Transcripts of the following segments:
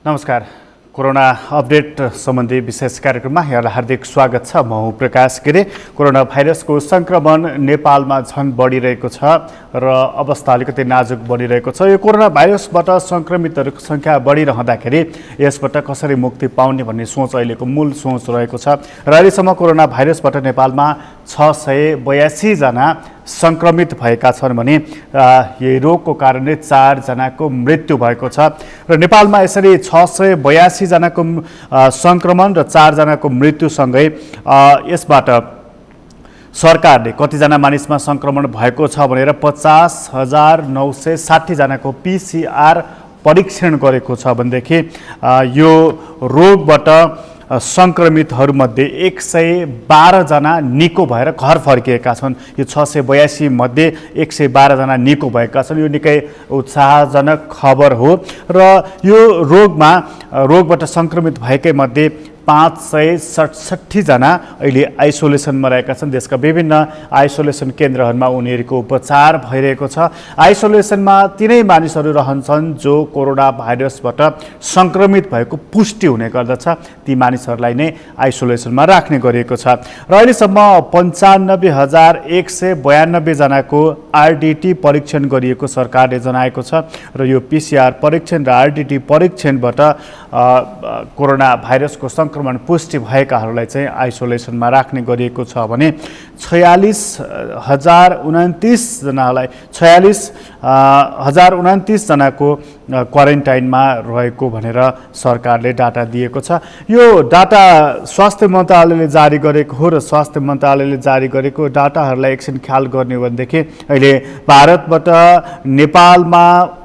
नमस्कार। Corona update सम्बन्धी विशेष कार्यक्रममा यहाँलाई हार्दिक स्वागत छ। म हुँ प्रकाश गिरी। कोरोना भाइरसको संक्रमण नेपालमा झन बढिरहेको छ र अवस्था अलिकति नाजुक बनिरहेको छ। यो कोरोना भाइरसबाट संक्रमितहरूको संख्या बढिरहँदाखेरि यसबाट कसरी मुक्ति पाउने भन्ने सोच अहिलेको मूल सोच रहेको छ र अहिलेसम्म कोरोना भाइरसबाट नेपालमा 682 जना संक्रमित भएका छन् भने यही रोगको कारणले 4 जनाको मृत्यु भएको छ र नेपालमा यसरी 682 जनाको संक्रमण र 4 जनाको मृत्युसँगै यसबाट सरकारले कतिजना मानिसमा संक्रमण भएको छ भनेर 50,960 जनाको PCR परीक्षण गरेको छ भनेदेखि यो रोगबाट संक्रमितहरूमध्ये 112 जना निको भएर घर फर्किएका छन्। यो 682 मध्ये 112 जना निको भएका छन्। यो निकै उत्साहजनक खबर हो र यो रोगबाट संक्रमित भएकै मध्ये 567 जना अहिले आइसोलेसनमा रहेका छन्। देशका विभिन्न आइसोलेसन केन्द्रहरूमा उनीहरूको उपचार भइरहेको छ। आइसोलेसनमा तिनै मानिसहरू रहन्छन् जो कोरोना भाइरसबाट संक्रमित भएको पुष्टि हुने गर्दछ। ती मानिसहरूलाई नै आइसोलेसनमा राख्ने गरिएको छ र अहिलेसम्म 95,192 जनाको आरडिटी परीक्षण गरिएको सरकारले जनाएको छ र यो PCR परीक्षण र आरडिटी परीक्षणबाट कोरोना भाइरसको संक्रमण पुष्टि भएकाहरूलाई चाहिँ आइसोलेसनमा राख्ने गरिएको छ भने 46,029 जनाको क्वारेन्टाइनमा रहेको भनेर सरकारले डाटा दिएको छ। यो डाटा स्वास्थ्य मन्त्रालयले जारी गरेको हो र स्वास्थ्य मन्त्रालयले जारी गरेको डाटाहरूलाई एकछिन ख्याल गर्ने हो भनेदेखि अहिले भारतबाट नेपालमा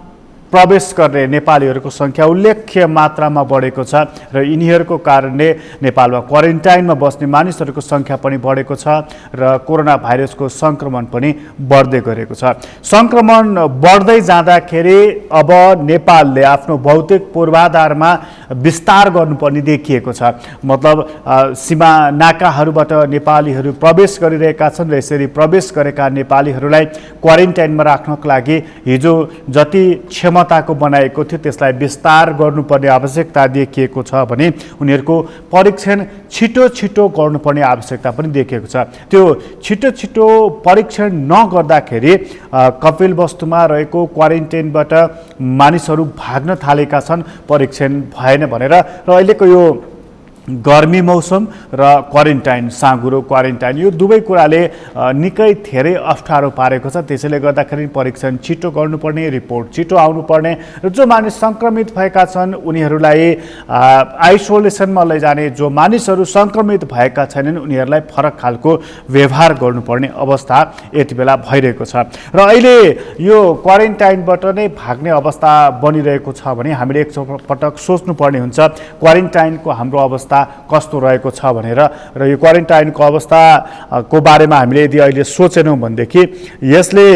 प्रवेश गर्ने नेपालीहरूको संख्या उल्लेख्य मात्रामा बढेको छ र यिनीहरूको कारणले नेपालमा क्वारेन्टाइनमा बस्ने मानिसहरूको संख्या पनि बढेको छ र कोरोना भाइरसको संक्रमण पनि बढ्दै गरेको छ। संक्रमण बढ्दै जाँदाखेरि अब नेपालले आफ्नो भौतिक पूर्वाधारमा विस्तार गर्नुपर्ने देखिएको छ। मतलब सीमा नाकाहरूबाट नेपालीहरू प्रवेश गरिरहेका छन् र यसरी प्रवेश गरेका नेपालीहरूलाई क्वारेन्टाइनमा राख्नको लागि हिजो जति क्षमताको बनाएको थियो त्यसलाई विस्तार गर्नुपर्ने आवश्यकता देखिएको छ भने उनीहरूको परीक्षण छिटो गर्नुपर्ने आवश्यकता पनि देखिएको छ। त्यो छिटो परीक्षण नगर्दाखेरि कपिलवस्तुमा रहेको क्वारेन्टाइनबाट मानिसहरू भाग्न थालेका छन् परीक्षण भएन भनेर र अहिलेको यो गर्मी मौसम र क्वारेन्टाइन साँघुरो क्वारेन्टाइन यो दुवै कुराले निकै धेरै अप्ठ्यारो पारेको छ। त्यसैले गर्दाखेरि परीक्षण छिटो गर्नुपर्ने, रिपोर्ट छिटो आउनुपर्ने र जो मानिस संक्रमित भएका छन् उनीहरूलाई आइसोलेसनमा लैजाने, जो मानिसहरू संक्रमित भएका छैनन् उनीहरूलाई फरक खालको व्यवहार गर्नुपर्ने अवस्था यति बेला भइरहेको छ र अहिले यो क्वारेन्टाइनबाट नै भाग्ने अवस्था बनिरहेको छ भने हामीले एकपटक सोच्नुपर्ने हुन्छ क्वारेन्टाइनको हाम्रो अवस्था कस्तो रहेको छ भनेर र यो क्वारेन्टाइनको अवस्थाको बारेमा हामीले यदि अहिले सोचेनौँ भनेदेखि यसले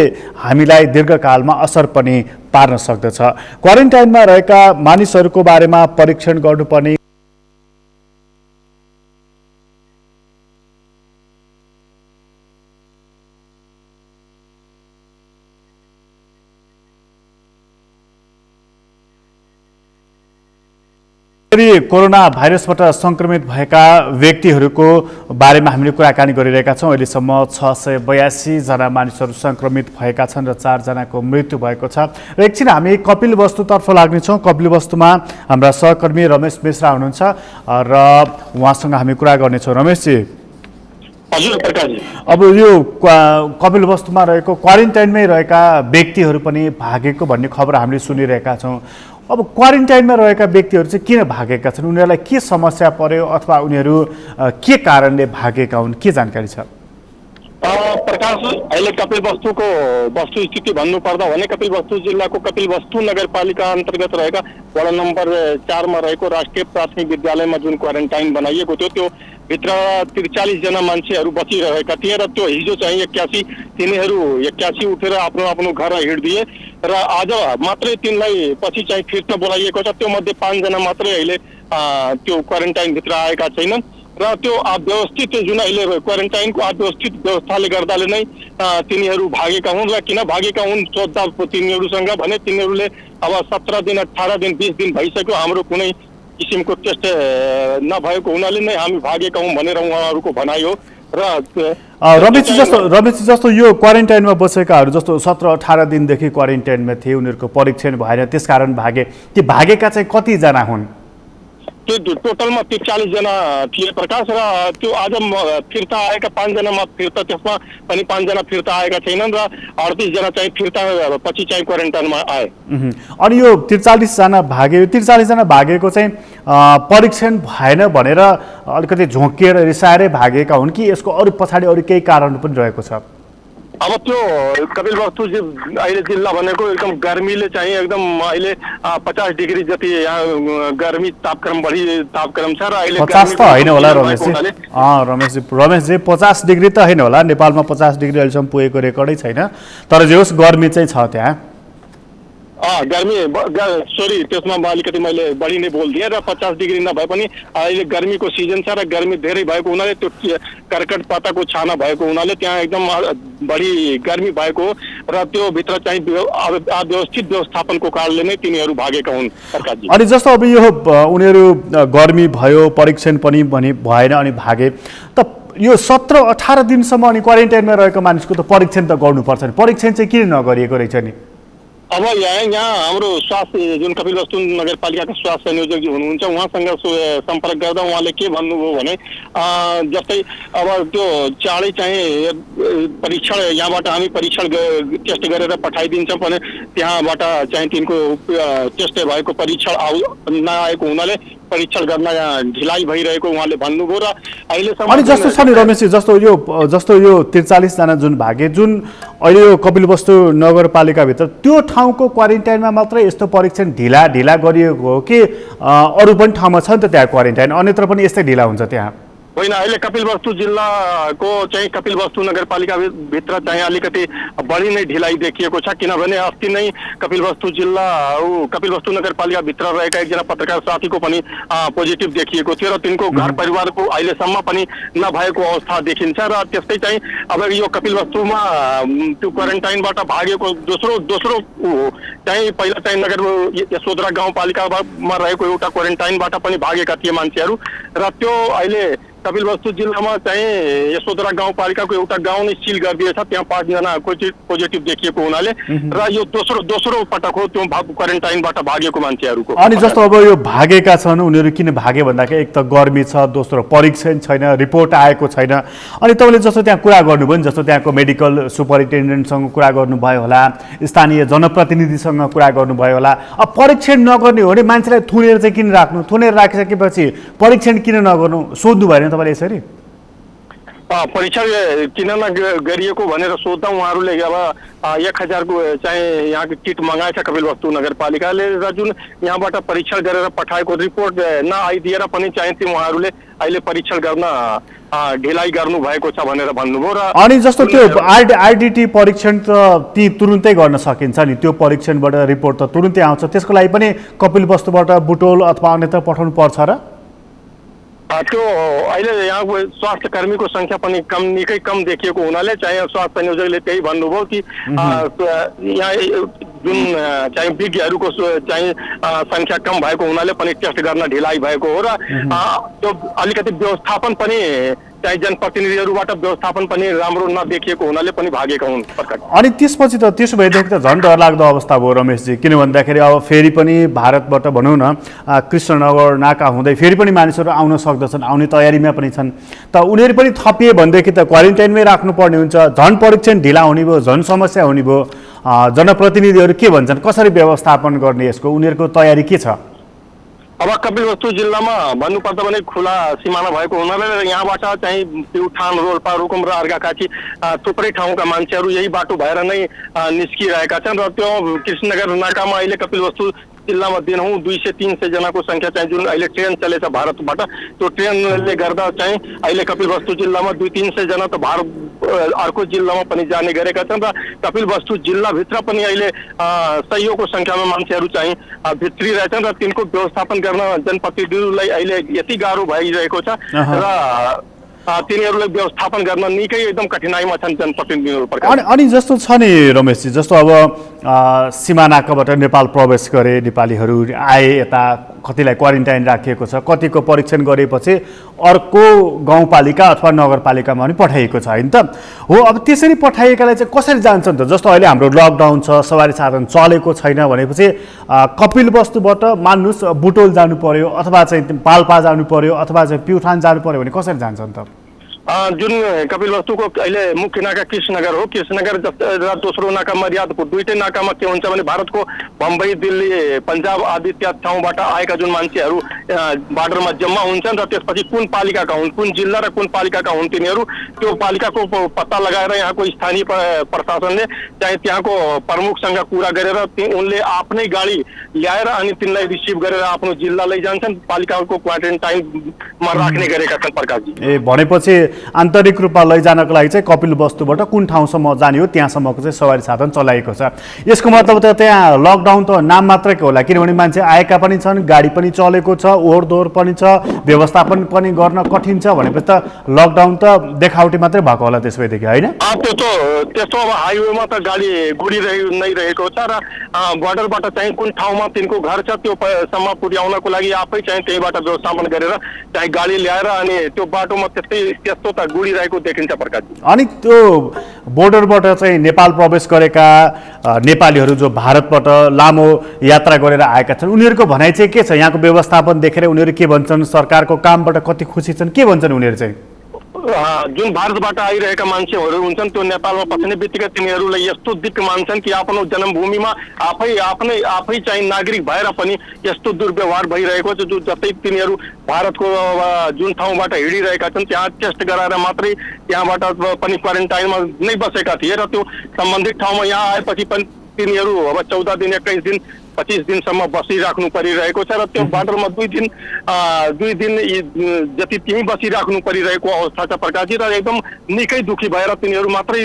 हामीलाई दीर्घकालमा असर पनि पार्न सक्दछ। क्वारेन्टाइनमा रहेका मानिसहरूको बारेमा परीक्षण गर्नुपर्ने कोरोना भाइरसबाट संक्रमित भएका व्यक्तिहरूको बारेमा हामीले कुराकानी गरिरहेका छौँ। अहिलेसम्म 682 जना मानिसहरू संक्रमित भएका छन् र 4 जनाको मृत्यु भएको छ र एकछिन हामी कपिलवस्तुतर्फ लाग्नेछौँ। कपिलवस्तुमा हाम्रा सहकर्मी रमेश मिश्रा हुनुहुन्छ र उहाँसँग हामी कुरा गर्नेछौँ। रमेशजी, हजुर प्रकाशजी, अब यो कपिलवस्तुमा रहेको क्वारेन्टाइनमै रहेका व्यक्तिहरू पनि भागेको भन्ने खबर हामीले सुनिरहेका छौँ। अब क्वारेन्टाइनमा रहेका व्यक्तिहरू चाहिँ किन भागेका छन्? उनीहरूलाई के समस्या पर्यो अथवा उनीहरू के कारणले भागेका हुन्? के जानकारी छ? प्रकाश, अहिले कपिलवस्तुको वस्तुस्थिति भन्नुपर्दा भने कपिलवस्तु जिल्लाको कपिलवस्तु नगरपालिका अन्तर्गत रहेका वडा नम्बर 4 मा रहेको राष्ट्रिय प्राथमिक विद्यालयमा जुन क्वारेन्टाइन बनाइएको थियो त्यो भित्र 43 जना मान्छेहरू बसिरहेका थिए र त्यो हिजो चाहिँ 81 उठेर आफ्नो घर हिँड्दिए र आज मात्रै तिनलाई पछि चाहिँ फिर्ता बोलाइएको छ। त्यो मध्ये 5 जना मात्रै अहिले त्यो क्वारेन्टाइन भित्र आएका छैनन् र त्यो अव्यवस्थित जुन अहिले क्वारेन्टाइनको अव्यवस्थित व्यवस्थाले गर्दाले नै तिनीहरू भागेका हुन्। र किन भागेका हुन् सोद्धा तिनीहरूसँग भने तिनीहरूले अब 17 दिन 18 दिन 20 दिन भइसक्यो हाम्रो कुनै किसिमको टेस्ट नभएको हुनाले नै हामी भागेका हौँ भनेर उहाँहरूको भनाइ हो। र रमेशजी जस्तो यो क्वारेन्टाइनमा बसेकाहरू जस्तो 17-18 दिनदेखि क्वारेन्टाइनमा थिए, उनीहरूको परीक्षण भएन त्यसकारण भागे, ती भागेका चाहिँ कतिजना हुन्? त्यो टोटलमा 43 जना थिए प्रकाश। र त्यो आज फिर्ता आएका 5 जनामा फिर्ता त्यसमा पनि 5 जना फिर्ता आएका छैनन् र 38 जना चाहिँ फिर्ता पछि चाहिँ क्वारेन्टाइनमा आए। अनि यो 43 जना भागे, यो 43 जना भागेको चाहिँ परीक्षण भएन भनेर अलिकति झोकिएर रिसाएरै भागेका हुन् कि यसको अरू पछाडि अरू केही कारण पनि रहेको छ? अब त्यो कपिलवस्तु अहिले जिल्ला भनेको एकदम गर्मीले चाहिँ एकदम अहिले 50 डिग्री जति यहाँ गर्मी तापक्रम छ र अहिले 50 त होइन होला रमेशजी, 50 डिग्री त होइन होला, नेपालमा 50 डिग्री अहिलेसम्म पुगेको रेकर्डै छैन, तर जे होस् गर्मी चाहिँ छ त्यहाँ। गर्मी सरी त्यसमा अलिकति मैले बढी नै बोलिदिएँ। र 50 डिग्री नभए पनि अहिले गर्मीको सिजन छ र गर्मी धेरै भएको हुनाले त्यो कर्कट पाताको छाना भएको हुनाले त्यहाँ एकदम बढी गर्मी भएको हो र त्यो भित्र चाहिँ अव्यवस्थित व्यवस्थापनको कारणले नै तिनीहरू भागेका हुन् सरकारजी। अनि जस्तो अब यो उनीहरू गर्मी भयो, परीक्षण पनि भएन अनि भागे, त यो 17-18 दिनसम्म अनि क्वारेन्टाइनमा रहेको मानिसको त परीक्षण त गर्नुपर्छ नि, परीक्षण चाहिँ किन नगरिएको रहेछ नि? अब यहाँ हाम्रो स्वास्थ्य जुन कपिलवस्तु नगरपालिकाका स्वास्थ्य संयोजक जी हुनुहुन्छ उहाँसँग सम्पर्क गर्दा उहाँले के भन्नुभयो भने जस्तै अब त्यो चाँडै चाहिँ परीक्षण यहाँबाट हामी परीक्षण टेस्ट गरेर पठाइदिन्छौँ भने त्यहाँबाट चाहिँ तिनको टेस्ट भएको परीक्षण नआएको हुनाले परीक्षण गर्न ढिलाइ भइरहेको उहाँले भन्नुभयो। र अहिलेसम्म अनि जस्तो छ नि रमेशजी, जस्तो यो 43 जना जुन भागे, जुन अहिले यो कपिलवस्तु नगरपालिकाभित्र त्यो ठाउँको क्वारेन्टाइनमा मात्रै यस्तो परीक्षण ढिला गरिएको हो कि अरू पनि ठाउँमा छ नि त त्यहाँ क्वारेन्टाइन, अन्यत्र पनि यस्तै ढिला हुन्छ त्यहाँ? होइन, अहिले कपिलवस्तु जिल्लाको चाहिँ कपिलवस्तु नगरपालिका भित्र चाहिँ अलिकति बढी नै ढिलाइ देखिएको छ। किनभने अस्ति नै कपिलवस्तु जिल्ला कपिलवस्तु नगरपालिका भित्र रहेका एकजना पत्रकार साथीको पनि पोजिटिभ देखिएको थियो र तिनको घर परिवारको अहिलेसम्म पनि नभएको अवस्था देखिन्छ। र त्यस्तै चाहिँ अब यो कपिलवस्तुमा त्यो क्वारेन्टाइनबाट भागेको दोस्रो चाहिँ पहिला चाहिँ नगर यशोधरा गाउँपालिकामा रहेको एउटा क्वारेन्टाइनबाट पनि भागेका थिए मान्छेहरू र त्यो अहिले कपिलवस्तु जिल्लामा चाहिँ यशोधरा गाउँपालिकाको एउटा गाउँ नै सिल गरिदिएछ, त्यहाँ 5 जना पोजिटिभ देखिएको हुनाले र यो दोस्रो पटक हो त्यो क्वारेन्टाइनबाट भागेको मान्छेहरूको। अनि जस्तो अब यो भागेका छन् उनीहरू किन भागे भन्दाखेरि एक त गर्मी छ, दोस्रो परीक्षण छैन, रिपोर्ट आएको छैन। अनि तपाईँले जस्तो त्यहाँ कुरा गर्नुभयो नि, जस्तो त्यहाँको मेडिकल सुपरिन्टेन्डेन्टसँग कुरा गर्नुभयो होला, स्थानीय जनप्रतिनिधिसँग कुरा गर्नुभयो होला, अब परीक्षण नगर्ने हो भने मान्छेलाई थुनेर चाहिँ किन राख्नु, थुनेर राखिसकेपछि परीक्षण किन नगर्नु सोध्नु भएन तपाईँले यसरी? परीक्षण किन गरिएको भनेर सोध्दा उहाँहरूले अब 1000 को चाहिँ यहाँको किट मगाएछ कपिलवस्तु नगरपालिकाले र जुन यहाँबाट परीक्षण गरेर पठाएको रिपोर्ट नआइदिएर पनि चाहिँ उहाँहरूले अहिले परीक्षण गर्न ढिलाइ गर्नु भएको छ भनेर भन्नुभयो। र अनि जस्तो त्यो आरडिटी परीक्षण त ती तुरुन्तै गर्न सकिन्छ नि, त्यो परीक्षणबाट रिपोर्ट त तुरुन्तै आउँछ, त्यसको लागि पनि कपिलवस्तुबाट बुटोल अथवा अन्यत्र पठाउनु पर्छ र? त्यो अहिले यहाँको स्वास्थ्य कर्मीको संख्या पनि निकै कम देखिएको हुनाले चाहिँ स्वास्थ्य संयोजकले त्यही भन्नुभयो कि यहाँ जुन चाहिँ विज्ञहरूको चाहिँ संख्या कम भएको हुनाले पनि टेस्ट गर्न ढिलाइ भएको हो र त्यो अलिकति व्यवस्थापन पनि चाहिँ जनप्रतिनिधिहरूबाट व्यवस्थापन पनि राम्रो नदेखिएको हुनाले पनि भागेका हुन्। अनि त्यसपछि त त्यसो भएदेखि त झन् डरलाग्दो अवस्था भयो रमेशजी, किन भन्दाखेरि अब फेरि पनि भारतबाट भनौँ न कृष्णनगर नाका हुँदै फेरि पनि मानिसहरू आउन सक्दछन्, आउने तयारीमा पनि छन्, त उनीहरू पनि थपिए भनेदेखि त क्वारेन्टाइनमै राख्नुपर्ने हुन्छ, झन् परीक्षण ढिला हुने भयो, झन् समस्या हुने भयो। जनप्रतिनिधिहरू के भन्छन्, कसरी व्यवस्थापन गर्ने यसको, उनीहरूको तयारी के छ? अब कपिलवस्तु जिल्लामा भन्नुपर्दा भने खुला सिमाना भएको हुनाले यहाँबाट चाहिँ प्युठान, रोल्पा, रुकुम र अर्घाखाँची थुप्रै ठाउँका मान्छेहरू यही बाटो भएर नै निस्किरहेका छन् र त्यो कृष्णनगर नाकामा अहिले कपिलवस्तु जिल्लामा दिनहुँ 200 से 300 जनाको संख्या चाहिँ जुन अहिले ट्रेन चलेछ भारतबाट त्यो ट्रेनले गर्दा चाहिँ अहिले कपिलवस्तु जिल्लामा 200-300 जना त भारत अर्को जिल्लामा पनि जाने गरेका छन् र कपिलवस्तु जिल्लाभित्र पनि अहिले सयौंको संख्यामा मान्छेहरू चाहिँ भित्रिरहेछन् र तिनको व्यवस्थापन गर्न जनप्रतिनिधिहरूलाई अहिले यति गाह्रो भइरहेको छ र तिनीहरूलाई व्यवस्थापन गर्न निकै एकदम कठिनाइमा छन् जनप्रतिनिधिहरू। अनि जस्तो छ नि रमेशजी, जस्तो अब सीमानाकाबाट नेपाल प्रवेश गरे नेपालीहरू आए, यता कतिलाई क्वारेन्टाइन राखिएको छ, कतिको परीक्षण गरेपछि अर्को गाउँपालिका अथवा नगरपालिकामा पनि पठाइएको छ हैन त। हो, अब त्यसरी पठाइएकालाई चाहिँ कसरी जान्छन् त? जस्तो अहिले हाम्रो लकडाउन छ, सवारी साधन चलेको छैन भनेपछि कपिलवस्तुबाट मान्नुस् बुटोल जानु पर्यो अथवा चाहिँ पाल्पा जानु पर्यो अथवा चाहिँ प्युठान जानु पर्यो भने कसरी जान्छन् त? जुन कपिलवस्तुको अहिले मुख्य नाका कृष्णनगर हो, कृष्णनगर र दोस्रो नाका मर्यादपुर, दुईटै नाकामा के हुन्छ भने भारतको बम्बई, दिल्ली, पन्जाब आदि त्यहाँ ठाउँबाट आएका जुन मान्छेहरू बार्डरमा जम्मा हुन्छन् र त्यसपछि कुन पालिकाका हुन्, कुन जिल्ला र कुन पालिकाका हुन् तिनीहरू, त्यो पालिकाको पत्ता लगाएर यहाँको स्थानीय प्रशासनले चाहिँ त्यहाँको प्रमुखसँग कुरा गरेर उनले आफ्नै गाडी ल्याएर अनि तिनलाई रिसिभ गरेर आफ्नो जिल्ला लैजान्छन्, पालिकाको क्वारेन्टाइनमा राख्ने गरेका छन् प्रकाशजी। भनेपछि आन्तरिक रूपमा लैजानको लागि चाहिँ कपिलवस्तुबाट कुन ठाउँसम्म जाने हो त्यहाँसम्मको चाहिँ सवारी साधन चलाइएको छ। यसको मतलब त त्यहाँ लकडाउन त नाम मात्रकै होला, किनभने मान्छे आएका पनि छन्, गाडी पनि चलेको छ, ओहोर दोहोर पनि छ, व्यवस्थापन पनि गर्न कठिन छ भनेपछि त लकडाउन त देखावटी मात्रै भएको होला त्यसैदेखि हैन? त्यस्तो अब हाइवेमा त गाडी नै रहेको छ र बोर्डरबाट चाहिँ कुन ठाउँमा तिनको घर छ त्यो सम्म पुर्याउनको लागि आफै चाहिँ त्यहीबाट व्यवस्थापन गरेर चाहिँ गाडी ल्याएर अनि त्यो बाटोमा त्यस्तो त गुडिरहेको देखिन्छ प्रकाशजी। अनि त्यो बोर्डरबाट चाहिँ नेपाल प्रवेश गरेका नेपालीहरू जो भारतबाट लामो यात्रा गरेर आएका छन् उनीहरूको भनाइ चाहिँ के छ? यहाँको व्यवस्थापन देखेर उनीहरू के भन्छन्? सरकारको कामबाट कति खुसी छन्? के भन्छन् उनीहरू चाहिँ? जुन भारतबाट आइरहेका मान्छेहरू हुन्छन् त्यो नेपालमा पस्ने बित्तिकै तिनीहरूलाई यस्तो दिक्क मान्छन् कि आफ्नो जन्मभूमिमा आफै चाहिँ नागरिक भएर पनि यस्तो दुर्व्यवहार भइरहेको छ। जस्तै तिनीहरू भारतको जुन ठाउँबाट हिँडिरहेका छन् त्यहाँ टेस्ट गराएर मात्रै त्यहाँबाट पनि क्वारेन्टाइनमा नै बसेका थिए र त्यो सम्बन्धित ठाउँमा यहाँ आएपछि पनि तिनीहरू अब 14 दिन 21 दिन 25 दिनसम्म बसिराख्नु परिरहेको छ र त्यो बाटोमा 2 दिन जति त्यहीँ बसिराख्नु परिरहेको अवस्था छ प्रकाशजी र एकदम निकै दुखी भएर तिनीहरू मात्रै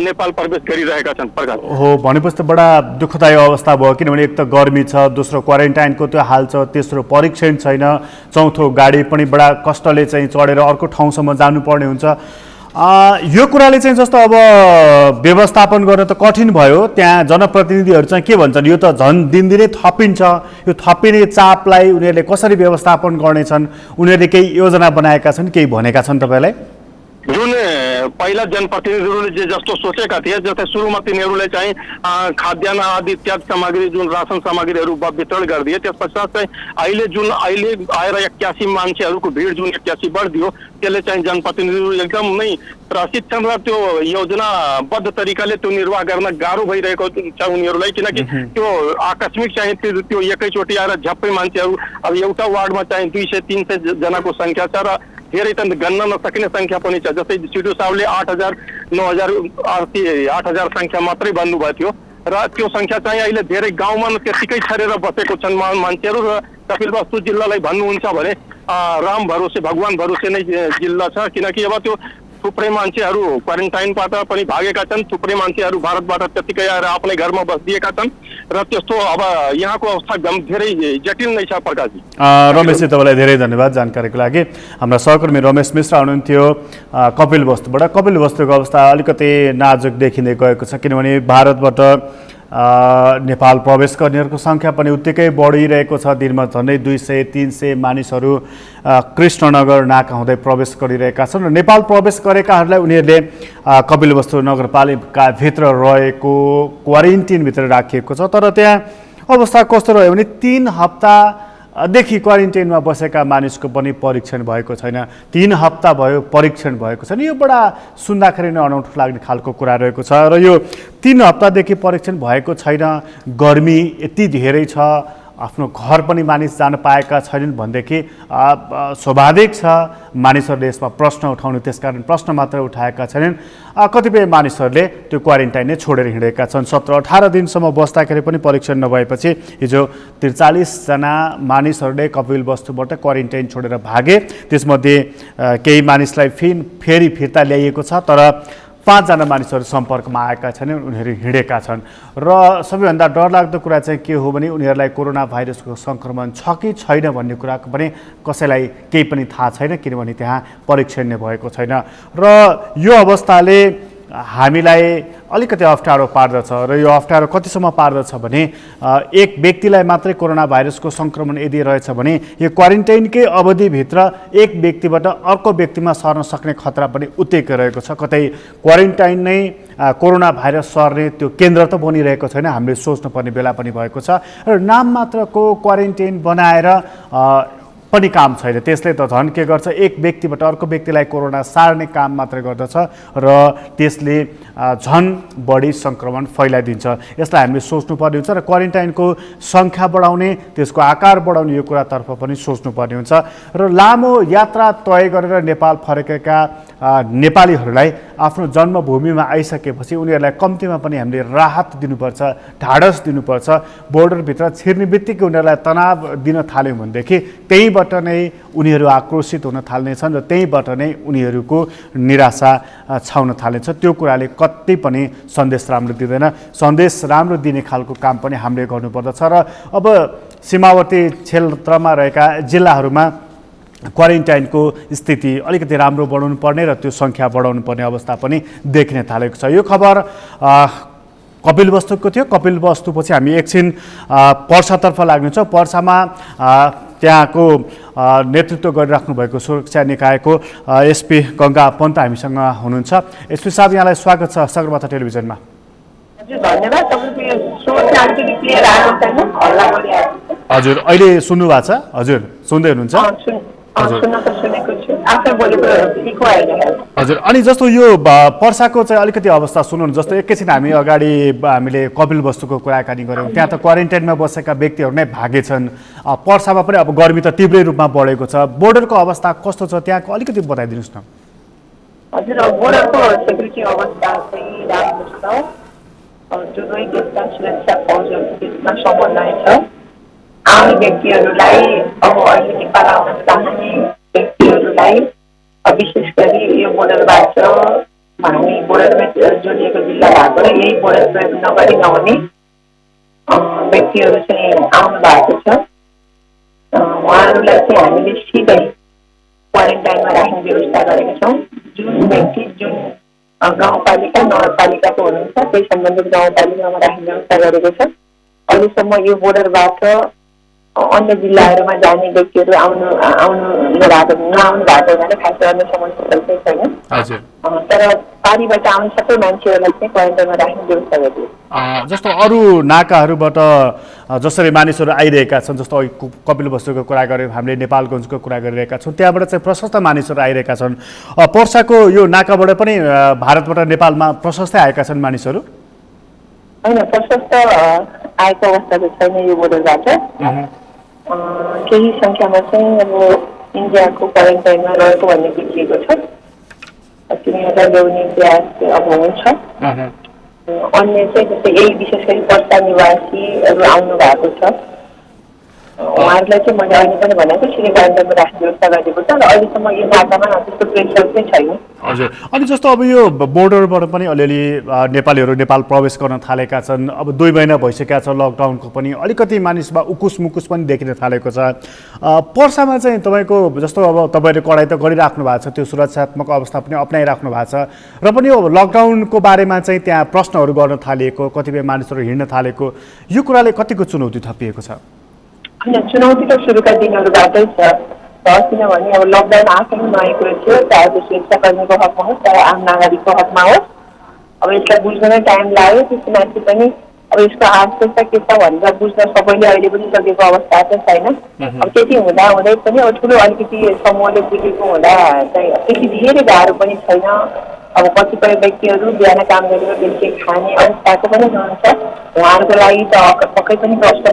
नेपाल प्रवेश गरिरहेका छन् प्रकाश। हो, भनेपछि त बडा दुःखदायी अवस्था भयो, किनभने एक त गर्मी छ, दोस्रो क्वारेन्टाइनको त्यो हाल छ, तेस्रो परीक्षण छैन, चौथो गाडी पनि बडा कष्टले चाहिँ चढेर अर्को ठाउँसम्म जानुपर्ने हुन्छ। यो कुराले चाहिँ जस्तो अब व्यवस्थापन गर्न त कठिन भयो, त्यहाँ जनप्रतिनिधिहरू चाहिँ के भन्छन्? यो त झन् दिनदिनै थपिन्छ, यो थपिने चापलाई उनीहरूले कसरी व्यवस्थापन गर्नेछन्? उनीहरूले केही योजना बनाएका छन्, केही भनेका छन् तपाईँलाई? जुन पहिला जनप्रतिनिधिहरूले जे जस्तो सोचेका थिए, जस्तै सुरुमा तिनीहरूले चाहिँ खाद्यान्न आदि इत्यादि सामग्री जुन राशन सामग्रीहरू वितरण गरिदिए, त्यस पश्चात चाहिँ अहिले आएर 81 मान्छेहरूको भिड जुन 81 बढिदियो त्यसले चाहिँ जनप्रतिनिधिहरू एकदम नै त्रसित छन् र त्यो योजनाबद्ध तरिकाले त्यो निर्वाह गर्न गाह्रो भइरहेको छ उनीहरूलाई, किनकि त्यो आकस्मिक चाहिँ त्यो एकैचोटि आएर झप्पै मान्छेहरू अब एउटा वार्डमा चाहिँ 200-300 जनाको संख्या छ र धेरै त गन्न नसकिने संख्या पनि छ। जस्तै सिडिओ साहबले 8,000 संख्या मात्रै भन्नुभएको थियो र त्यो संख्या चाहिँ अहिले धेरै गाउँमा त्यतिकै छरेर बसेको छन् मान्छेहरू र कपिलवस्तु जिल्लालाई भन्नुहुन्छ भने राम भरोसे भगवान भरोसे नै जिल्ला छ, किनकि अब त्यो थुप्रै मान्छेहरू क्वारेन्टाइनबाट पनि भागेका छन्, थुप्रै मान्छेहरू भारतबाट त्यतिकै आएर आफ्नै घरमा बसिदिएका छन् र त्यस्तो अब यहाँको अवस्था धेरै जटिल नै छ प्रकाशजी। रमेशजी तपाईँलाई धेरै धन्यवाद जानकारीको लागि। हाम्रा सहकर्मी रमेश मिश्र हुनुहुन्थ्यो कपिलवस्तुबाट। कपिलवस्तुको अवस्था अलिकति नाजुक देखिँदै गएको छ, किनभने भारतबाट नेपाल प्रवेश गर्नेहरूको सङ्ख्या पनि उत्तिकै बढिरहेको छ। दिनमा झन्डै 200-300 मानिसहरू कृष्णनगर नाका हुँदै प्रवेश गरिरहेका छन् र नेपाल प्रवेश गरेकाहरूलाई उनीहरूले कपिलवस्तु नगरपालिकाभित्र रहेको क्वारेन्टिनभित्र राखिएको छ। तर त्यहाँ अवस्था कस्तो रह्यो भने 3 हप्तादेखि क्वारेन्टाइनमा बसेका मानिसको पनि परीक्षण भएको छैन। 3 हप्ता भयो परीक्षण भएको छैन। यो बडा सुन्दाखेरि नै अनौठो लाग्ने खालको कुरा रहेको छ र यो 3 हप्तादेखि परीक्षण भएको छैन। गर्मी यति धेरै छ, आफ्नो घर पनि मानिस जान पाएका छैनन् भनेदेखि स्वाभाविक छ मानिसहरूले यसमा प्रश्न उठाउनु, त्यसकारण प्रश्न मात्र उठाएका छैनन्। कतिपय मानिसहरूले त्यो क्वारेन्टाइन नै छोडेर हिँडेका छन्। 17-18 दिनसम्म बस्दाखेरि पनि परीक्षण नभएपछि हिजो 43 जना मानिसहरूले कपिलवस्तुबाट क्वारेन्टाइन छोडेर भागे। त्यसमध्ये केही मानिसलाई फेरि फिर्ता ल्याइएको छ, तर 5 जना मानिसहरू सम्पर्कमा आएका छैनन्, उनीहरू हिँडेका छन्। र सबैभन्दा डरलाग्दो कुरा चाहिँ के हो भने उनीहरूलाई कोरोना भाइरसको सङ्क्रमण छ कि छैन भन्ने कुराको पनि कसैलाई केही पनि थाहा छैन, किनभने त्यहाँ परीक्षण नै भएको छैन। र यो अवस्थाले हामीलाई अलिकति अप्ठ्यारो पार्दछ। र यो अप्ठ्यारो कतिसम्म पार्दछ भने एक व्यक्तिलाई मात्रै कोरोना भाइरसको सङ्क्रमण यदि रहेछ भने यो क्वारेन्टाइनकै अवधिभित्र एक व्यक्तिबाट अर्को व्यक्तिमा सर्न सक्ने खतरा पनि उत्तिकै रहेको छ। कतै क्वारेन्टाइन नै कोरोना भाइरस सर्ने त्यो केन्द्र त बनिरहेको छैन, हामीले सोच्नुपर्ने बेला पनि भएको छ। र नाम मात्रको क्वारेन्टाइन बनाएर पनि काम छैन। त्यसले त झन् के गर्छ, एक व्यक्तिबाट अर्को व्यक्तिलाई कोरोना सार्ने काम मात्रै गर्दछ र त्यसले झन् बढी सङ्क्रमण फैलाइदिन्छ। यसलाई हामीले सोच्नुपर्ने हुन्छ र क्वारेन्टाइनको सङ्ख्या बढाउने, त्यसको आकार बढाउने यो कुरातर्फ पनि सोच्नुपर्ने हुन्छ। र लामो यात्रा तय गरेर नेपाल फर्केका नेपालीहरूलाई आफ्नो जन्मभूमिमा आइसकेपछि उनीहरूलाई कम्तीमा पनि हामीले राहत दिनुपर्छ, ढाडस दिनुपर्छ। बोर्डरभित्र छिर्ने बित्तिकै उनीहरूलाई तनाव दिन थाल्यौँ भनेदेखि त्यहीँबाट नै उनीहरू आक्रोशित हुन थाल्नेछन् र त्यहीँबाट नै उनीहरूको निराशा छाउन थाल्नेछ। त्यो कुराले कति पनि सन्देश राम्रो दिँदैन। सन्देश राम्रो दिने खालको काम पनि हामीले गर्नुपर्दछ। र अब सीमावर्ती क्षेत्रमा रहेका जिल्लाहरूमा क्वारेन्टाइनको स्थिति अलिकति राम्रो बनाउनु पर्ने र त्यो सङ्ख्या बढाउनु पर्ने अवस्था पनि देखिन थालेको छ। यो खबर कपिलवस्तुको थियो। कपिलवस्तुपछि हामी एकछिन पर्सातर्फ लाग्नेछ। पर्सामा त्यहाँको नेतृत्व गरिराख्नु भएको सुरक्षा निकायको एसपी गङ्गा पन्त हामीसँग हुनुहुन्छ। एसपी साहब, यहाँलाई स्वागत छ सगरमाथा टेलिभिजनमा। धन्यवाद। हजुर, अहिले सुन्नु भएको छ? हजुर, सुन्दै हुनुहुन्छ? हजुर, अनि जस्तो यो पर्साको चाहिँ अलिकति अवस्था सुनौँ। जस्तो एकैछिन हामीले कपिलवस्तुको कुराकानी गऱ्यौँ, त्यहाँ त क्वारेन्टाइनमा बसेका व्यक्तिहरू नै भागेछन्। पर्सामा पनि अब गर्मी त तीव्रै रूपमा बढेको छ। बोर्डरको अवस्था कस्तो छ त्यहाँको अलिकति बताइदिनुहोस् न। हजुर, बोर्डरको सेक्युरिटी अवस्था चाहिँ राम्रो छ। जो दुई देशका सुरक्षा फौजहरूको बिचमा समन्वय छ। आउने व्यक्तिहरूलाई अब अहिले नेपाल आउन चाहने व्यक्तिहरूलाई विशेष गरी यो बोर्डरबाट हामी बोर्डरमा जोडिएको जिल्ला भएकोले यही बोर्डर प्रयोग नगरी नहुने व्यक्तिहरू चाहिँ आउनु भएको छ। उहाँहरूलाई चाहिँ हामीले सिधै क्वारेन्टाइनमा राख्ने व्यवस्था गरेका छौँ। जुन व्यक्ति जुन गाउँपालिका नगरपालिकाको हुनुहुन्छ त्यही सम्बन्धित गाउँपालिकामा राख्ने व्यवस्था गरेको छ। अहिलेसम्म यो बोर्डरबाट अन्य जिल्लाहरूमा जाने व्यक्तिहरू नआउनु भएको हुनाले खास गर्ने समस्या चाहिँ छैन। तर पारीबाट आउने सबै मान्छेहरूलाई चाहिँ क्वारेन्टाइनमा राख्ने व्यवस्था गरियो। जस्तो अरू नाकाहरूबाट जसरी मानिसहरू आइरहेका छन्, जस्तो कपिलवस्तुको कुरा गऱ्यौँ, हामीले नेपालगञ्जको कुरा गरिरहेका छौँ, त्यहाँबाट चाहिँ प्रशस्त मानिसहरू आइरहेका छन्। पर्साको यो नाकाबाट पनि भारतबाट नेपालमा प्रशस्तै आएका छन् मानिसहरू? होइन, प्रशस्त आएको अवस्था चाहिँ छैन यो बोर्डरबाट। केही सङ्ख्यामा चाहिँ अब इन्डियाको क्वारेन्टाइनमा रहेको भन्ने देखिएको छ। तिनीहरूलाई ल्याउने प्रयास अब हुन्छ। अन्य चाहिँ जस्तै यही विशेष गरी पर्सा निवासीहरू आउनु भएको छ। उहाँहरूलाई चाहिँ मैले अहिले पनि भनेको सिधै क्वारेन्टाइनमा राख्ने व्यवस्था गरिदिएको छ र अहिलेसम्म यो नाकामा त्यस्तो प्रेसर चाहिँ छैन। हजुर, अनि जस्तो अब यो बोर्डरबाट पनि अलिअलि नेपालीहरू नेपाल प्रवेश गर्न थालेका छन्। अब 2 महिना भइसकेका छ लकडाउनको पनि, अलिकति मानिसमा उकुस मुकुस पनि देखिन थालेको छ। पर्सामा चाहिँ तपाईँको जस्तो अब तपाईँले कडाइ त गरिराख्नु भएको छ, त्यो सुरक्षात्मक अवस्था पनि अप्नाइराख्नु भएको छ र पनि अब लकडाउनको बारेमा चाहिँ त्यहाँ प्रश्नहरू गर्न थालिएको, कतिपय मानिसहरू हिँड्न थालेको, यो कुराले कतिको चुनौती थपिएको छ? होइन, चुनौती त सुरुका दिनहरूबाटै छ। किनभने अब लकडाउन आफैमा नयाँ कुरो थियो, चाहे त्यो सुरक्षाकर्मीको हकमा होस् चाहे आम नागरिकको हकमा होस्। अब यसलाई बुझ्न टाइम लाग्यो। त्यसको माथि पनि अब यसको आवश्यकता के छ भनेर बुझ्न सबैले अहिले पनि सकेको अवस्था चाहिँ छैन। अब त्यति हुँदै पनि अब ठुलो अलिकति समूहले बुझेको हुँदा चाहिँ त्यति धेरै गाह्रो पनि छैन। अब कतिपय व्यक्तिहरू बिहान काम गरेर बेलुकी खाने अवस्थाको पनि हुनुहुन्छ। उहाँहरूको लागि त पक्कै पनि कष्ट छ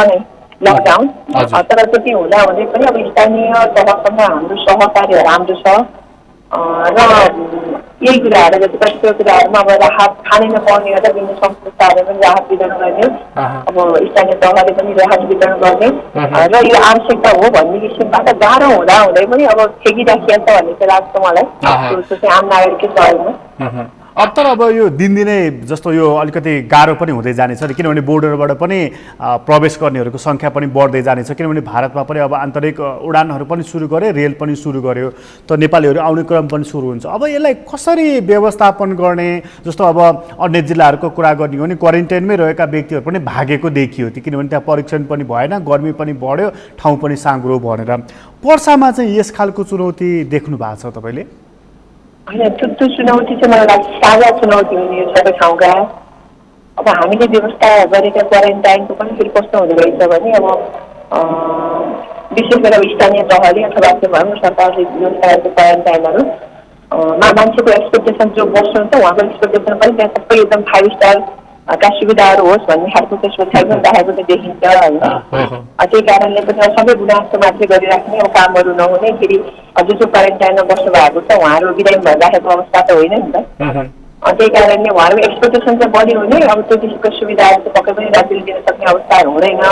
नै। लकडाउन। हजुर। तर त्यति हुँदा हुँदै पनि अब स्थानीय तहसँग हाम्रो सहकार्यहरू राम्रो छ र यही कुराहरू जति कतिपय कुराहरूमा अब राहत खानै नपाउने गर्दा विभिन्न संस्थाहरूले पनि राहत वितरण गर्ने, अब स्थानीय तहले पनि राहत वितरण गर्ने र यो आवश्यकता हो भन्ने किसिमबाट गाह्रो हुँदा हुँदै पनि अब ठेकिराखिया छ भन्ने चाहिँ लाग्छ मलाई, त्यो चाहिँ आम नागरिककै सहरमा। अब यो दिनदिनै जस्तो यो अलिकति गाह्रो पनि हुँदै जानेछ नि, किनभने बोर्डरबाट पनि प्रवेश गर्नेहरूको सङ्ख्या पनि बढ्दै जानेछ, किनभने भारतमा पनि अब आन्तरिक उडानहरू पनि सुरु गर्यो, रेल पनि सुरु गर्यो, त नेपालीहरू आउने क्रम पनि सुरु हुन्छ। अब यसलाई कसरी व्यवस्थापन गर्ने, जस्तो अब अन्य जिल्लाहरूको कुरा गर्ने हो भने क्वारेन्टाइनमै रहेका व्यक्तिहरू पनि भागेको देखियो थियो, किनभने त्यहाँ परीक्षण पनि भएन, गर्मी पनि बढ्यो, ठाउँ पनि साँघुरो भनेर। पर्सामा चाहिँ यस खालको चुनौती देख्नु भएको छ तपाईँले? होइन, त्यो चुनौती चाहिँ मलाई लाग्छ साझा चुनौती हुने यो सबै ठाउँका। अब हामीले व्यवस्था गरेका क्वारेन्टाइनको पनि फेरि कस्तो हुँदो रहेछ भने अब विशेष गरेर स्थानीय तहले अथवा के भनौँ सरकारले व्यवस्था गरेको क्वारेन्टाइनहरू मान्छेको एक्सपेक्टेसन जो बस्नुहुन्छ उहाँको एक्सपेक्टेसन पनि त्यहाँ सबै एकदम 5 स्टार का सुविधाहरू होस् भन्ने खालको त्यसको छाइपन राखेको चाहिँ देखिन्छ होइन। त्यही कारणले पनि सबै गुनासो मात्रै गरिराख्ने, अब कामहरू नहुने, फेरि जो क्वारेन्टाइनमा बस्नु भएको छ उहाँहरू बिरामी भइराखेको अवस्था त होइन नि त। त्यही कारणले उहाँहरूको एक्सपेक्टेसन चाहिँ बढी हुने, अब त्यो किसिमको सुविधाहरू चाहिँ पक्कै पनि राज्यले दिन सक्ने अवस्थाहरू हुँदैन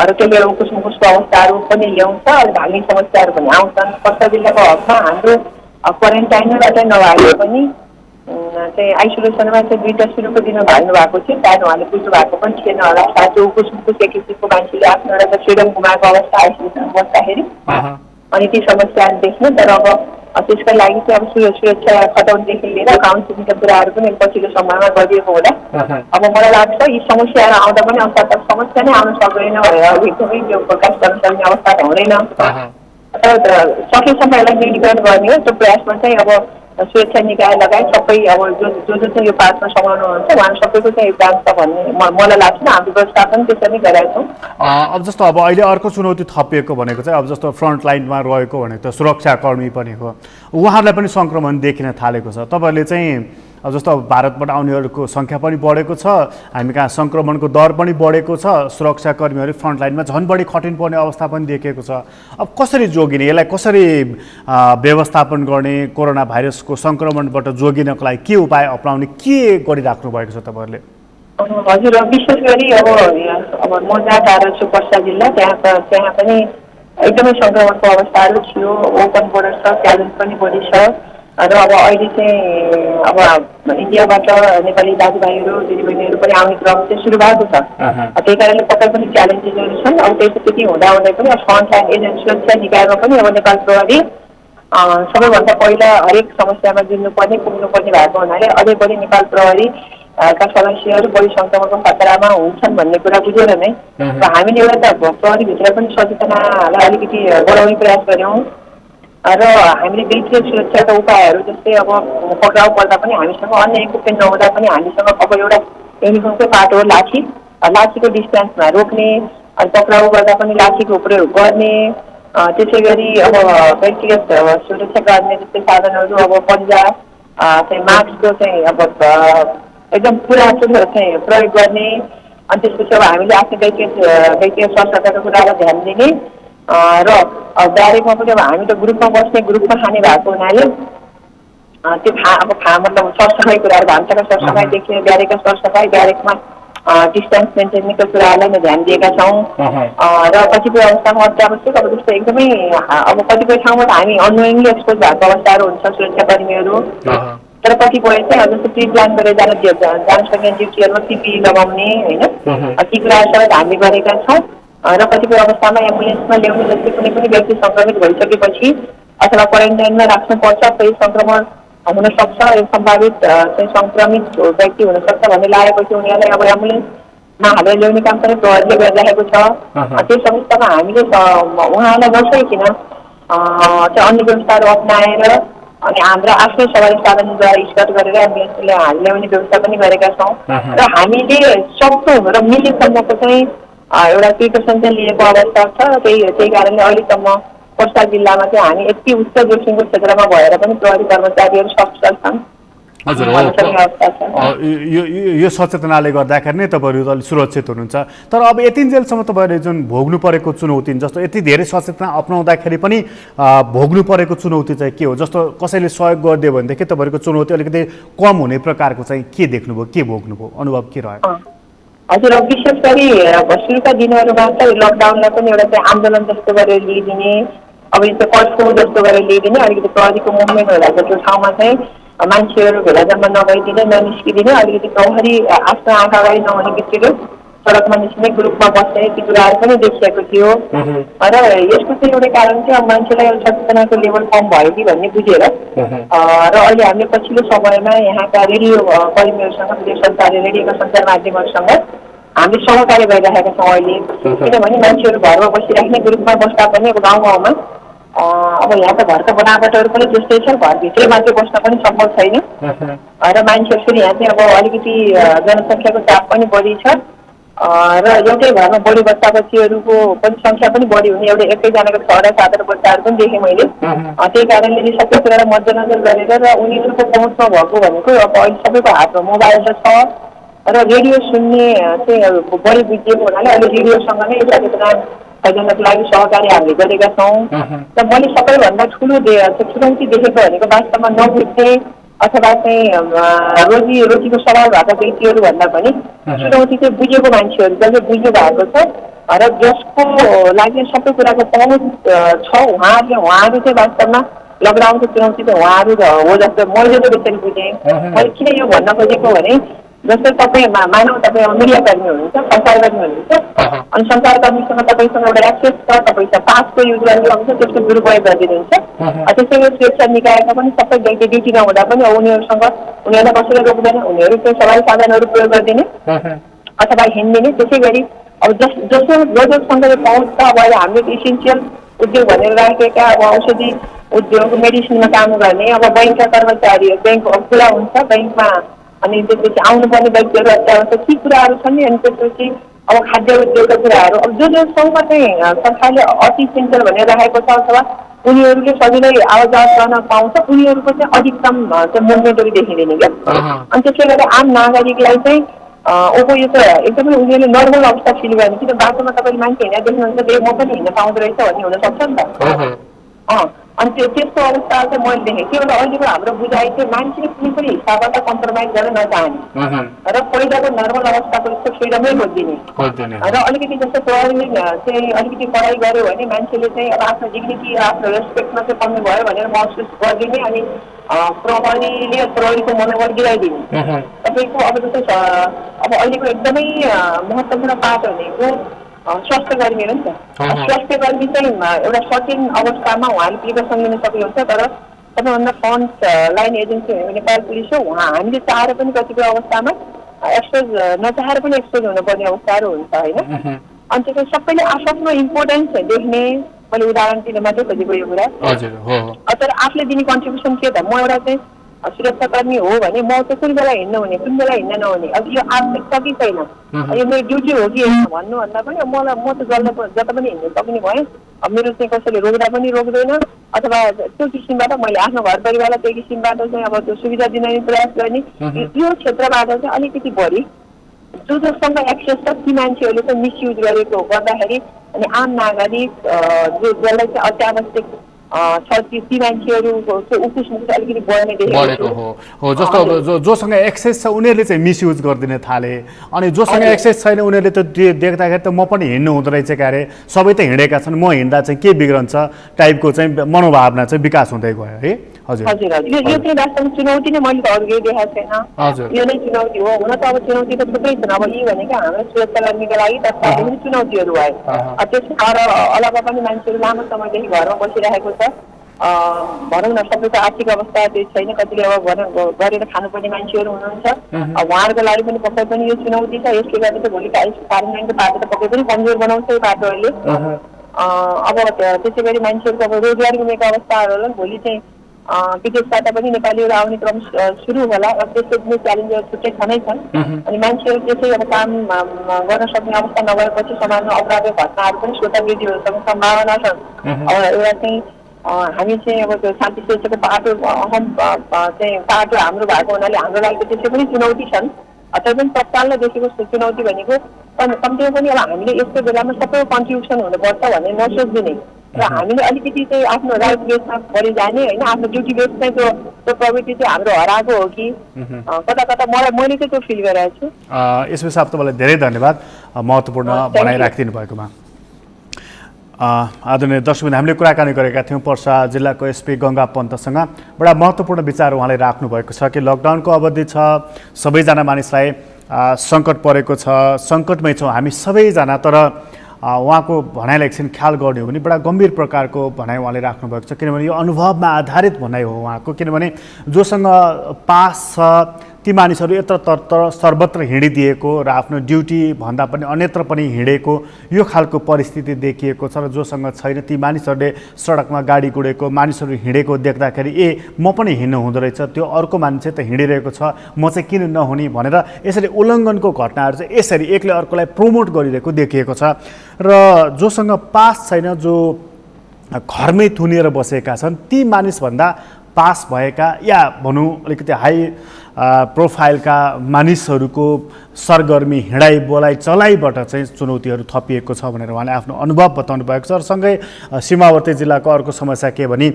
र त्यसले उकुस मुकुसको अवस्थाहरू पनि ल्याउँछ, धार्मिक समस्याहरू पनि आउँछन्। पर्सा जिल्लाको हकमा हाम्रो क्वारेन्टाइनबाट नभए पनि चाहिँ आइसोलेसनमा चाहिँ 2 दशमलव दिन हाल्नु भएको थियो, सायद उहाँले बुझ्नु भएको पनि थिएन होला, सायद उकुस मुकुस एक किसिमको मान्छेले आफ्नो एउटा फ्रिडम गुमाएको अवस्था आइसोलेसनमा बस्दाखेरि अनि ती समस्याहरू देख्नु। तर अब त्यसका लागि चाहिँ अब सुरक्षा खटाउनेदेखि लिएर काउन्सिलिङका कुराहरू पनि पछिल्लो समयमा गरिएको होला। अब मलाई लाग्छ यी समस्याहरू आउँदा पनि असाध्य समस्या नै आउन सक्दैन भनेर एकदमै त्यो प्रकाश गर्न सक्ने अवस्था त हुँदैन। तर सकेसम्म यसलाई न्यूनीकरण गर्ने हो, त्यो प्रयासमा चाहिँ अब सुरक्षा निकाय लगायत सबै अब जो चाहिँ यो पार्टमा समाउनुहुन्छ उहाँहरू सबैको चाहिँ योगदान छ भन्ने मलाई लाग्छ। हाम्रो व्यवस्थापन त्यसरी गरेका छौँ। अब जस्तो अब अहिले अर्को चुनौती थपिएको भनेको चाहिँ अब जस्तो फ्रन्ट लाइनमा रहेको भनेको त सुरक्षाकर्मी पनि हो, उहाँहरूलाई पनि सङ्क्रमण देखिन थालेको छ। तपाईँहरूले चाहिँ अब जस्तो अब भारतबाट आउनेहरूको सङ्ख्या पनि बढेको छ, हामी कहाँ सङ्क्रमणको दर पनि बढेको छ, सुरक्षाकर्मीहरू फ्रन्ट लाइनमा झन् बढी कठिन पर्ने अवस्था पनि देखिएको छ। अब कसरी जोगिने, यसलाई कसरी व्यवस्थापन गर्ने, कोरोना भाइरसको सङ्क्रमणबाट जोगिनको लागि के उपाय अप्नाउने, के गरिराख्नु भएको छ तपाईँहरूले? हजुर, विशेष गरी अब म जहाँ टाढो छु पर्सा जिल्ला, त्यहाँ पनि एकदमै सङ्क्रमणको अवस्थाहरू थियो, ओपन बोर्डर छ, च्यालेन्ज पनि बढी छ र अब अहिले चाहिँ अब इन्डियाबाट नेपाली दाजुभाइहरू दिदीबहिनीहरू पनि आउने क्रम चाहिँ सुरु भएको छ। त्यही कारणले पक्कै पनि च्यालेन्जेसहरू छन्। अब त्यति हुँदा हुँदै पनि फ्रन्ट लाइन एजेन्ट सुरक्षा निकायमा पनि अब नेपाल प्रहरी सबैभन्दा पहिला हरेक समस्यामा जिम्नुपर्ने पुग्नुपर्ने भएको हुनाले अझै बढी नेपाल प्रहरी का सदस्यहरू बढी सङ्क्रमणको खतरामा हुन्छन् भन्ने कुरा बुझेर नै हामीले एउटा त प्रहरीभित्र पनि सचेतनालाई अलिकति बढाउने प्रयास गऱ्यौँ र हामीले व्यक्तिगत सुरक्षाका उपायहरू जस्तै अब पक्राउ पर्दा पनि हामीसँग अन्य इक्विपमेन्ट नहुँदा पनि हामीसँग अब एउटा युनिफर्मकै पाटो लाठीको डिस्टेन्समा रोक्ने, अनि पक्राउ गर्दा पनि लाठीको प्रयोग गर्ने, त्यसै गरी अब व्यक्तिगत सुरक्षा गर्ने जस्तै साधनहरू अब पन्जा चाहिँ मास्कको चाहिँ अब एकदम पुरा चाहिँ प्रयोग गर्ने, अनि त्यसपछि अब हामीले आफ्नो व्यक्तिगत स्वास्थ्यका कुरालाई ध्यान दिने र ब्यारेकमा पनि अब हामी त ग्रुपमा बस्ने ग्रुपमा खाने भएको हुनाले त्यो मतलब सरसफाइ कुराहरू भान्साका सरसफाइदेखि ब्यारेकका सरसफाइ, ब्यारेकमा डिस्टेन्स मेन्टेनको कुराहरूलाई नै ध्यान दिएका छौँ र कतिपय अवस्थामा अत्यावश्यक अब जस्तो एकदमै अब कतिपय ठाउँमा त हामी अनोइङली एक्सपोज भएको अवस्थाहरू हुन्छ सुरक्षाकर्मीहरू, तर कतिपय चाहिँ अब जस्तो प्रि प्लान गरेर जान सक्ने ड्युटीहरूमा पिपिई लगाउने होइन, ती कुराहरू सबै हामीले गरेका छौँ र कतिपय अवस्थामा एम्बुलेन्समा ल्याउने जस्तै कुनै पनि व्यक्ति सङ्क्रमित भइसकेपछि अथवा क्वारेन्टाइनमा राख्नुपर्छ, फेरि सङ्क्रमण हुनसक्छ, सम्भावित चाहिँ सङ्क्रमित व्यक्ति हुनसक्छ भन्ने लागेपछि उनीहरूलाई अब एम्बुलेन्समा हालेर ल्याउने काम पनि प्रहरीले गरिरहेको छ। त्यस अवस्थामा हामीले उहाँहरूलाई नसकिकन चाहिँ अन्य व्यवस्थाहरू अप्नाएर अनि हाम्रा आफ्नै सवारी साधनद्वारा स्कट गरेर एम्बुलेन्सले ल्याउने व्यवस्था पनि गरेका छौँ र हामीले सक्दो र मिलेसम्मको चाहिँ एउटा प्रिकसन चाहिँ लिएको अवस्था छ। त्यही कारणले अहिलेसम्म पर्सा जिल्लामा चाहिँ हामी यति उच्च जोखिमको क्षेत्रमा भएर पनि प्रहरी कर्मचारीहरू सकुशल छन्। हजुर भन्न सक्ने अवस्था छ। यो सचेतनाले गर्दाखेरि नै तपाईँहरू अलिक सुरक्षित हुनुहुन्छ। तर अब यतिन्जेलसम्म तपाईँहरूले जुन भोग्नु परेको चुनौती जस्तो यति धेरै सचेतना अपनाउँदाखेरि पनि भोग्नु परेको चुनौती चाहिँ के हो? जस्तो कसैले सहयोग गरिदियो भनेदेखि तपाईँहरूको चुनौती अलिकति कम हुने प्रकारको चाहिँ के देख्नुभयो, के भोग्नुभयो, अनुभव के रह्यो? हजुर, विशेष गरी सुरुका दिनहरूमा चाहिँ लकडाउनलाई पनि एउटा चाहिँ आन्दोलन जस्तो गरेर लिइदिने, अब यस्तो कर्फ्यू जस्तो गरेर लिइदिने, अलिकति प्रहरीको मुभमेन्ट होला त्यो ठाउँमा चाहिँ मान्छेहरू भेला जम्मा नभइदिने, ननिस्किदिने, अलिकति प्रहरी आफ्नो आँखा अगाडि नहुने बित्तिकै सडकमा निस्किने, ग्रुपमा बस्ने, ती कुराहरू पनि देखिएको थियो। र यसको चाहिँ एउटा कारण चाहिँ अब मान्छेलाई सचेतनाको लेभल कम भयो कि भन्ने बुझेर र अहिले हामीले पछिल्लो समयमा यहाँका रेडियो कर्मीहरूसँग, रेडियोका सञ्चार माध्यमहरूसँग हामीले सहकार्य गरिरहेका छौँ अहिले। किनभने मान्छेहरू घरमा बसिराख्ने, ग्रुपमा बस्दा पनि अब गाउँ गाउँमा अब यहाँ त घरका बनावटहरू पनि त्यस्तै छ, घरभित्रै मात्रै बस्न पनि सम्भव छैन र मान्छेहरू फेरि यहाँ चाहिँ अब अलिकति जनसङ्ख्याको चाप पनि बढी छ र एउटै घरमा बढी बच्चाबच्चीहरूको पनि सङ्ख्या पनि बढी हुने, एउटा एकैजनाको 6 र 7 बच्चाहरू पनि देखेँ मैले। त्यही कारणले सबै कुरालाई मध्यनजर गरेर र उनीहरूको पहुँचमा भएको भनेको अब अहिले सबैको हातमा मोबाइल त छ र रेडियो सुन्ने चाहिँ बढी बुझिएको हुनाले अहिले रेडियोसँग नै सचेतना फैलाउनको लागि सहकार्य हामीले गरेका छौँ। र मैले सबैभन्दा ठुलो चुनौती देखेको भनेको वास्तवमा नबुझ्ने अथवा चाहिँ रोजीको सवाल भएका व्यक्तिहरू भन्दा पनि चुनौती चाहिँ बुझेको मान्छेहरू जसले बुझ्नु भएको छ र जसको लागि सबै कुराको पहुँच छ, उहाँहरू चाहिँ वास्तवमा लकडाउनको चुनौती चाहिँ उहाँहरू हो जस्तो मैले चाहिँ त्यसरी बुझेँ। मैले किन यो भन्न खोजेको भने जस्तै तपाईँ मानव तपाईँ मिडियाकर्मी हुनुहुन्छ, सञ्चारकर्मी हुनुहुन्छ, अनि सञ्चारकर्मीसँग तपाईँसँग एउटा एक्सेस छ, तपाईँसँग पासको युज गर्नुहुन्छ, त्यसको दुरुपयोग गरिदिनुहुन्छ। त्यसै गरी सुरक्षा निकायका पनि सबै व्यक्ति ड्युटी नहुँदा पनि उनीहरूलाई कसैले रोक्दैन, उनीहरू चाहिँ सवाल साधनहरू प्रयोग गरिदिने अथवा हिँडिदिने। त्यसै गरी अब जोसँग पहुँच छ, अब अहिले हामीले इसेन्सियल उद्योग भनेर राखेका अब औषधि उद्योग, मेडिसिनमा काम गर्ने, अब बैङ्कका कर्मचारीहरू, ब्याङ्क खुला हुन्छ, ब्याङ्कमा अनि त्यसपछि आउनुपर्ने व्यक्तिहरू अत्यावश्यक ती कुराहरू छन् नि। अनि त्यसपछि अब खाद्य उद्योगका कुराहरू अब जोसँग चाहिँ सरकारले अति सेन्टर भनेर राखेको छ अथवा उनीहरूले सजिलै आवाज गर्न पाउँछ, उनीहरूको चाहिँ अधिकतम चाहिँ मुभमेन्टहरू देखिँदैन क्या। अनि त्यसले गर्दा आम नागरिकलाई चाहिँ यो त एकदमै उनीहरूले नर्मल अवस्था फिल गर्ने, किन बाटोमा तपाईँले मान्छे हिँडेर देख्नुहुन्छ म पनि हिँड्न पाउँदो रहेछ भन्ने हुनसक्छ नि त। अनि त्यस्तो अवस्था चाहिँ मैले देखेँ। त्यो बेला अहिलेको हाम्रो बुझाइ चाहिँ मान्छेले कुनै पनि हिसाबबाट कम्प्रोमाइज गर्न नचाहने र पहिलाको नर्मल अवस्थाको जस्तो फ्रिडमै खोजिदिने र अलिकति जस्तो प्रहरीले चाहिँ अलिकति पढाइ गर्यो भने मान्छेले चाहिँ अब आफ्नो डिग्निटी, आफ्नो रेस्पेक्टमा चाहिँ कमी भयो भनेर महसुस गरिदिने अनि प्रहरीको मनोबल गिराइदिने। तपाईँको अब जस्तो अब अहिलेको एकदमै महत्त्वपूर्ण पाठ भनेको स्वास्थ्य कर्मी हो नि त। स्वास्थ्य कर्मी चाहिँ एउटा सर्टेन अवस्थामा उहाँले प्रिकसन लिन सक्नुहुन्छ, तर सबैभन्दा फ्रन्ट लाइन एजेन्सी भनेको नेपाल पुलिस हो। हामीले चाहेर पनि कतिपय अवस्थामा एक्सपोज नचाहेर पनि एक्सपोज हुनुपर्ने अवस्थाहरू हुन्छ होइन। अनि त्यसपछि सबैले आफ्नो इम्पोर्टेन्स देख्ने, मैले उदाहरण दिन मात्रै खोजेको यो कुरा। तर आफूले दिने कन्ट्रिब्युसन के त, म एउटा चाहिँ सुरक्षाकर्मी हो भने म चाहिँ कुन बेला हिँड्नु हुने, कुन बेला हिँड्न नहुने, अब यो आवश्यक छ कि छैन, यो मेरो ड्युटी हो कि होइन भन्नुभन्दा पनि म त जता पनि हिँड्नु सक्ने भएँ। अब मेरो चाहिँ कसैले रोक्दा पनि रोक्दैन अथवा त्यो किसिमबाट मैले आफ्नो घर परिवारलाई त्यही किसिमबाट चाहिँ अब त्यो सुविधा दिन प्रयास गर्ने। यो क्षेत्रबाट चाहिँ अलिकति बढी जोसँग एक्सेस छ ती मान्छेहरूले चाहिँ मिसयुज गरेको गर्दाखेरि अनि आम नागरिक जसलाई चाहिँ अत्यावश्यक ती मान्छेहरूको अलिकति बढेको हो। जस्तो जोसँग एक्सेस छ उनीहरूले चाहिँ मिसयुज गरिदिन थाले, अनि जोसँग एक्सेस छैन उनीहरूले त देख्दाखेरि त म पनि हिँड्नु हुँदो रहेछ क्यारे, सबै त हिँडेका छन्, म हिँड्दा चाहिँ के बिग्रन्छ टाइपको चाहिँ मनोभावना चाहिँ विकास हुँदै गयो है। हजुर हजुर यो चाहिँ वास्तवमा चुनौती नै मैले त अरू केही देखाएको छैन, यो नै चुनौती हो। हुन त अब चुनौती त थुप्रै छन्, अब यी भनेको हाम्रो सुरक्षाकर्मीको लागि तत्कालीन चुनौतीहरू भयो। त्यसको अलावा पनि मान्छेहरू लामो समयदेखि घरमा बसिरहेको छ, भनौँ न सबैको आर्थिक अवस्था त्यही छैन, कतिले अब गरेर खानुपर्ने मान्छेहरू हुनुहुन्छ, उहाँहरूको लागि पनि पक्कै पनि यो चुनौती छ। यसले गर्दा चाहिँ भोलि कार्यान्वयनको बाटो त पक्कै पनि कमजोर बनाउँछ यो बाटोहरूले। अब त्यसै गरी मान्छेहरूको अब रोजगार गुमेको अवस्थाहरूलाई भोलि चाहिँ विदेशबाट पनि नेपालीहरू आउने क्रम सुरु होला, र त्यसको पनि च्यालेन्जहरू छुट्टै छनै छन्। अनि मान्छेहरू त्यसै अब काम गर्न सक्ने अवस्था नभएपछि समाजमा अपराधिक घटनाहरू पनि स्वतः वृद्धि हुनसक्ने सम्भावना छन्। अब एउटा चाहिँ हामी चाहिँ अब त्यो शान्ति सुरक्षाको बाटो चाहिँ बाटो हाम्रो भएको हुनाले हाम्रो लागि त त्यसै पनि चुनौती छन्। तैपनि तत्काललाई देखेको चुनौती भनेको कम्तीमा पनि अब हामीले यस्तो बेलामा सबैको कन्ट्रिब्युसन हुनुपर्छ भन्ने नसोचिदिने र हामीले अलिकति चाहिँ आफ्नो राइट बेसमा बढी जाने होइन, आफ्नो ड्युटी बेस चाहिँ त्यो प्रवृत्ति चाहिँ हाम्रो हराएको हो कि कता कता मैले चाहिँ त्यो फिल गरिरहेको छु। यसमा साहब तपाईँलाई धेरै धन्यवाद महत्त्वपूर्ण भनाइ राखिदिनु भएकोमा। आदरणीय दर्शकबिन, हामीले कुराकानी गरेका थियौँ पर्सा जिल्लाको एसपी गङ्गा पन्तसँग। बडा महत्त्वपूर्ण विचार उहाँले राख्नु भएको छ कि लकडाउनको अवधि छ, सबैजना मानिसलाई सङ्कट परेको छ, सङ्कटमै छौँ हामी सबैजना, तर उहाँको भनाइलाई एकछिन ख्याल गर्ने हो भने बडा गम्भीर प्रकारको भनाइ उहाँले राख्नुभएको छ। किनभने यो अनुभवमा आधारित भनाइ हो उहाँको। किनभने जोसँग पास छ ती मानिसहरू यत्रतत्र सर्वत्र हिँडिदिएको र आफ्नो ड्युटी भन्दा पनि अन्यत्र पनि हिँडेको यो खालको परिस्थिति देखिएको छ। र जोसँग छैन ती मानिसहरूले सडकमा गाडी गुडेको, मानिसहरू हिँडेको देख्दाखेरि म पनि हिँड्नु हुँदो रहेछ, त्यो अर्को मान्छे त हिँडिरहेको छ, म चाहिँ किन नहुने भनेर यसरी उल्लङ्घनको घटनाहरू चाहिँ यसरी एकले अर्कोलाई प्रमोट गरिरहेको देखिएको छ। र जोसँग पास छैन, जो घरमै थुनिएर बसेका छन्, ती मानिसभन्दा पास भएका या भनौँ अलिकति हाई प्रोफाइलका मानिसहरूको सरगर्मी, हिँडाइ बोलाइ चलाइबाट चाहिँ चुनौतीहरू थपिएको छ भनेर उहाँले आफ्नो अनुभव बताउनु भएको छ। र सँगै सीमावर्ती जिल्लाको अर्को समस्या के भने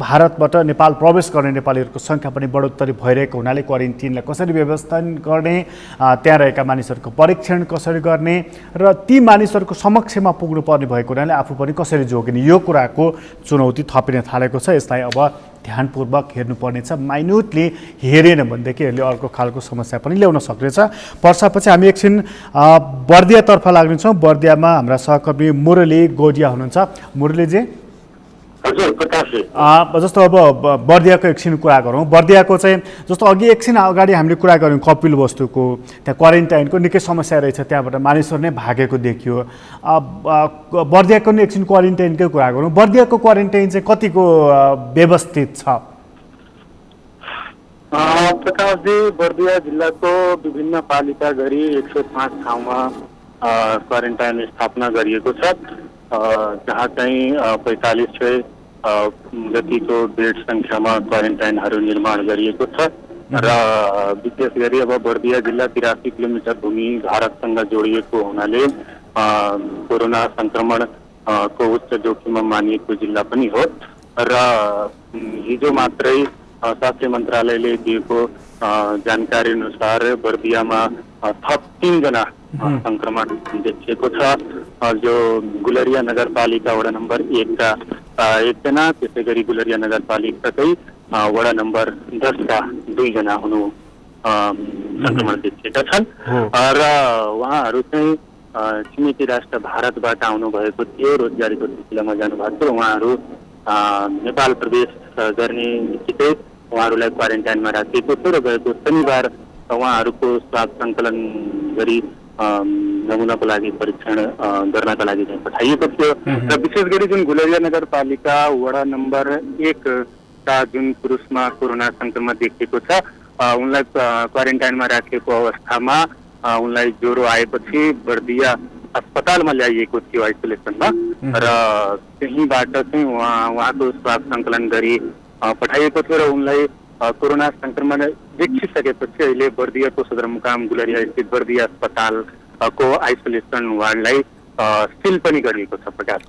भारतबाट नेपाल प्रवेश गर्ने नेपालीहरूको सङ्ख्या पनि बढोत्तरी भइरहेको हुनाले क्वारेन्टिनलाई कसरी व्यवस्था गर्ने, त्यहाँ रहेका मानिसहरूको परीक्षण कसरी गर्ने र ती मानिसहरूको समक्षमा पुग्नुपर्ने भएको हुनाले आफू पनि कसरी जोगिने, यो कुराको चुनौती थपिन थालेको छ। यसलाई अब ध्यानपूर्वक हेर्नुपर्नेछ। माइन्युटली हेरेन भनेदेखि यसले अर्को खालको समस्या पनि ल्याउन सक्नेछ। पर्सापछि हामी एकछिन बर्दियातर्फ लाग्नेछौँ। बर्दियामा हाम्रा सहकर्मी मुरली गोडिया हुनुहुन्छ। मुरलीजी, हजुर प्रकाश जी, जस्तो अब बर्दियाको एकछिन कुरा गरौँ। बर्दियाको चाहिँ जस्तो अघि एकछिन अगाडि हामीले कुरा गऱ्यौँ कपिल वस्तुको, त्यहाँ क्वारेन्टाइनको निकै समस्या रहेछ, त्यहाँबाट मानिसहरू नै भागेको देखियो। बर्दियाको नि एकछिन क्वारेन्टाइनकै कुरा गरौँ। बर्दियाको क्वारेन्टाइन चाहिँ कतिको व्यवस्थित छ? प्रकाशजी, बर्दिया जिल्लाको विभिन्न पालिका गरी 105 ठाउँमा क्वारेन्टाइन स्थापना गरिएको छ, जहाँ चाहिँ 4500 जतिको बेड सङ्ख्यामा क्वारेन्टाइनहरू निर्माण गरिएको छ। र विशेष गरी अब बर्दिया जिल्ला 83 किलोमिटर भूमि भारतसँग जोडिएको हुनाले कोरोना सङ्क्रमण को उच्च जोखिममा मानिएको जिल्ला पनि हो। र हिजो मात्रै स्वास्थ्य मन्त्रालयले दिएको जानकारी अनुसार बर्दियामा थप 3 जना सङ्क्रमण देखिएको छ, जो गुलरिया नगरपालिका वडा नम्बर 1 का 1 जना, त्यसै गरी गुलरिया नगरपालिकाकै वडा नम्बर 10 का 2 जना हुनु सङ्क्रमण देखिएका छन्। र उहाँहरू चाहिँ छिमेकी राष्ट्र भारतबाट आउनु भएको थियो, रोजगारीको सिलसिलामा जानुभएको थियो। उहाँहरू नेपाल प्रवेश गर्ने बित्तिकै उहाँहरूलाई क्वारेन्टाइनमा राखिएको थियो र गएको शनिबार उहाँहरूको स्वाब सङ्कलन गरी नमुनाको लागि परीक्षण गर्नका लागि चाहिँ पठाइएको थियो। र विशेष गरी जुन गुलरिया नगरपालिका वडा नम्बर 1 का जुन पुरुषमा कोरोना सङ्क्रमण देखिएको छ, उनलाई क्वारेन्टाइनमा राखिएको अवस्थामा उनलाई ज्वरो आएपछि बर्दिया अस्पतालमा ल्याइएको थियो आइसोलेसनमा, र त्यहीँबाट चाहिँ उहाँको स्वाब सङ्कलन गरी पठाइएको थियो। र उनलाई कोरोना सङ्क्रमण देखिसकेपछि अहिले बर्दियाको सदरमुकाम गुलरिया स्थित बर्दिया अस्पतालको आइसोलेसन वार्डलाई सिल पनि गरिएको छ। प्रकाश,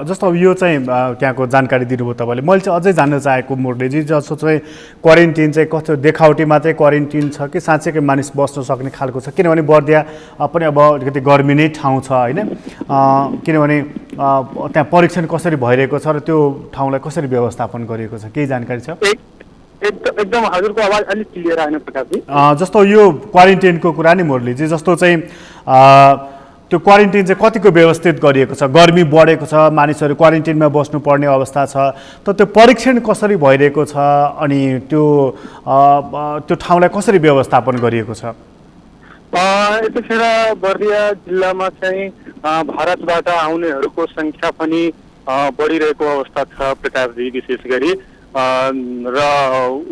जस्तो अब यो चाहिँ त्यहाँको जानकारी दिनुभयो तपाईँले। मैले चाहिँ अझै जान्न चाहेको मुरलीजी, जस्तो चाहिँ क्वारेन्टिन चाहिँ कस्तो देखावटी मात्रै क्वारेन्टिन छ कि साँच्चैकै मानिस बस्न सक्ने खालको छ? किनभने बर्दिया पनि अब अलिकति गर्मी नै ठाउँ छ होइन, किनभने त्यहाँ परीक्षण कसरी भइरहेको छ र त्यो ठाउँलाई कसरी व्यवस्थापन गरिएको छ, केही जानकारी छ? एकदम हजुरको आवाज अलिक क्लियर आएन प्रकाशजी। जस्तो यो क्वारेन्टाइनको कुरा नि मुरलीजी, जस्तो चाहिँ त्यो क्वारेन्टाइन चाहिँ कतिको व्यवस्थित गरिएको छ? गर्मी बढेको छ, मानिसहरू क्वारेन्टाइनमा बस्नुपर्ने अवस्था छ, त त्यो परीक्षण कसरी भइरहेको छ अनि त्यो ठाउँलाई कसरी व्यवस्थापन गरिएको छ? यतिखेर बर्दिया जिल्लामा चाहिँ भारतबाट आउनेहरूको सङ्ख्या पनि बढिरहेको अवस्था छ प्रकाशजी। विशेष गरी र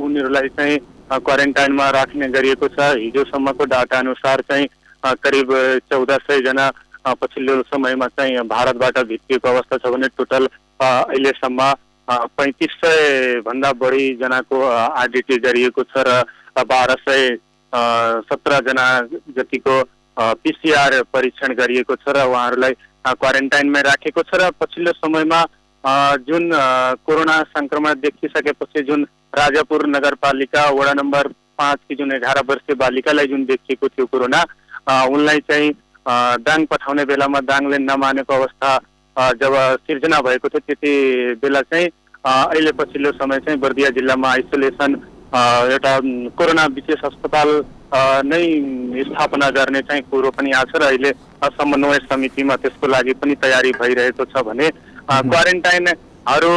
उनीहरूलाई चाहिँ क्वारेन्टाइनमा राख्ने गरिएको छ। हिजोसम्मको डाटा अनुसार चाहिँ करिब 1400 जना पछिल्लो समयमा चाहिँ भारतबाट भित्रिएको अवस्था छ भने टोटल अहिलेसम्म 3500 भन्दा बढी जनाको आरडिटी गरिएको छ र 1217 जना जतिको पीसीआर परीक्षण गरिएको छ र उहाँहरूलाई क्वारेन्टाइनमा राखेको छ र पछिल्लो समयमा जुन कोरोना संक्रमण देखिसकेपछि जुन राजापुर नगरपालिका वडा नम्बर 5 की जुन 11 वर्षीय बालिकालाई जुन देखिएको थियो कोरोना, उनलाई चाहिँ दाङ पठाउने बेलामा दाङले नमानेको अवस्था जब सिर्जना भएको थियो त्यति बेला चाहिँ अहिले पछिल्लो समय चाहिँ बर्दिया जिल्लामा आइसोलेसन एउटा कोरोना विशेष अस्पताल नै स्थापना गर्ने चाहिँ कुरो पनि आछ र अहिले समन्वय समितिमा त्यसको लागि पनि तयारी भइरहेको छ भने क्वारेन्टाइनहरू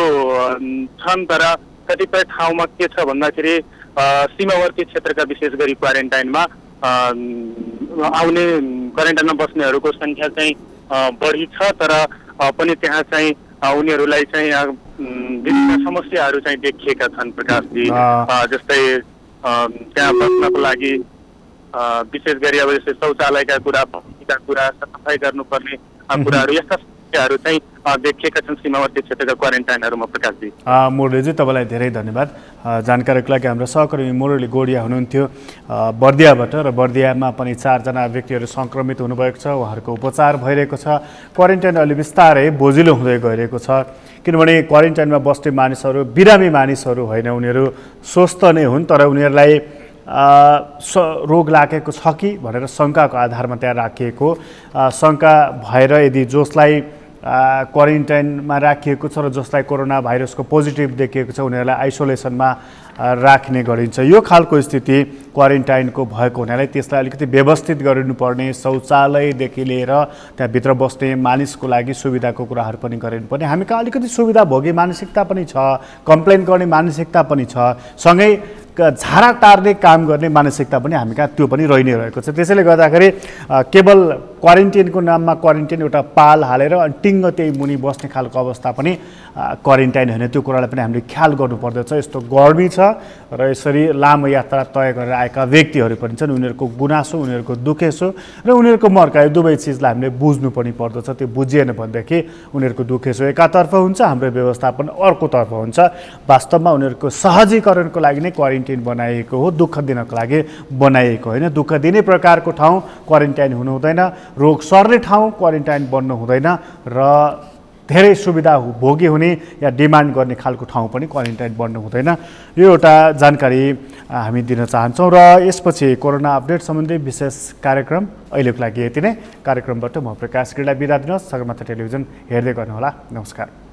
छन् तर कतिपय ठाउँमा के छ भन्दाखेरि सीमावर्ती क्षेत्रका विशेष गरी क्वारेन्टाइनमा आउने क्वारेन्टाइनमा बस्नेहरूको संख्या चाहिँ बढी छ तर पनि त्यहाँ चाहिँ उनीहरूलाई चाहिँ विभिन्न समस्याहरू चाहिँ देखिएका छन् प्रकाशजी। जस्तै त्यहाँ बस्नको लागि विशेष गरी अब जस्तै शौचालयका कुरा सफाई गर्नुपर्ने कुराहरू यस्ता समस्याहरू चाहिँ देखिएका छन् सीमावर्ती क्षेत्रका क्वारेन्टाइनहरूमा प्रकाशजी। मुरलीजी तपाईँलाई धेरै धन्यवाद जानकारीको लागि। हाम्रो सहकर्मी मुरली गोडिया हुनुहुन्थ्यो बर्दियाबाट र बर्दियामा पनि 4 जना व्यक्तिहरू सङ्क्रमित हुनुभएको छ, उहाँहरूको उपचार भइरहेको छ। क्वारेन्टाइन अलि बिस्तारै बोजिलो हुँदै गइरहेको छ किनभने क्वारेन्टाइनमा बस्ने मानिसहरू बिरामी मानिसहरू होइन, उनीहरू स्वस्थ नै हुन् तर उनीहरूलाई रोग लागेको छ कि भनेर शङ्काको आधारमा त्यहाँ राखिएको शङ्का भएर यदि जसलाई क्वारेन्टाइनमा राखिएको छ र जसलाई कोरोना भाइरसको पोजिटिभ देखिएको छ उनीहरूलाई आइसोलेसनमा राख्ने गरिन्छ। यो खालको स्थिति क्वारेन्टाइनको भएको हुनाले त्यसलाई अलिकति व्यवस्थित गरिनुपर्ने, शौचालयदेखि लिएर त्यहाँभित्र बस्ने मानिसको लागि सुविधाको कुराहरू पनि गरिनुपर्ने। हामी कहाँ अलिकति सुविधा भोगी मानसिकता पनि छ, कम्प्लेन गर्ने मानसिकता पनि छ, सँगै झारा टार्ने काम गर्ने मानसिकता पनि हामी कहाँ त्यो पनि रहि नै रहेको छ। त्यसैले गर्दाखेरि केवल क्वारेन्टाइनको नाममा क्वारेन्टाइन एउटा पाल हालेर अनि टिङ्ग त्यही मुनि बस्ने खालको अवस्था पनि क्वारेन्टाइन होइन, त्यो कुरालाई पनि हामीले ख्याल गर्नुपर्दछ। यस्तो गर्मी छ र यसरी लामो यात्रा तय गरेर आएका व्यक्तिहरू पनि छन्, उनीहरूको गुनासो, उनीहरूको दुखेसो र उनीहरूको मर्का, यो दुवै चिजलाई हामीले बुझ्नु पनि पर्दछ। त्यो बुझिएन भनेदेखि उनीहरूको दुखेसो एकातर्फ हुन्छ, हाम्रो व्यवस्थापन अर्कोतर्फ हुन्छ। वास्तवमा उनीहरूको सहजीकरणको लागि नै क्वारेन्टाइन बनाइएको हो, दुःख दिनको लागि बनाइएको होइन। दुःख दिने प्रकारको ठाउँ क्वारेन्टाइन हुनु हुँदैन, रोग सर्ने ठाउँ क्वारेन्टाइन बन्नु हुँदैन र धेरै सुविधा भोगी हुने या डिमान्ड गर्ने खालको ठाउँ पनि क्वारेन्टाइन बन्नु हुँदैन। यो एउटा जानकारी हामी दिन चाहन्छौँ र यसपछि कोरोना अपडेट सम्बन्धी विशेष कार्यक्रम अहिलेको लागि यति नै। कार्यक्रमबाट म प्रकाश क्रीडा बिदा दिनुहोस्। सगरमाथा टेलिभिजन हेर्दै गर्नुहोला। नमस्कार।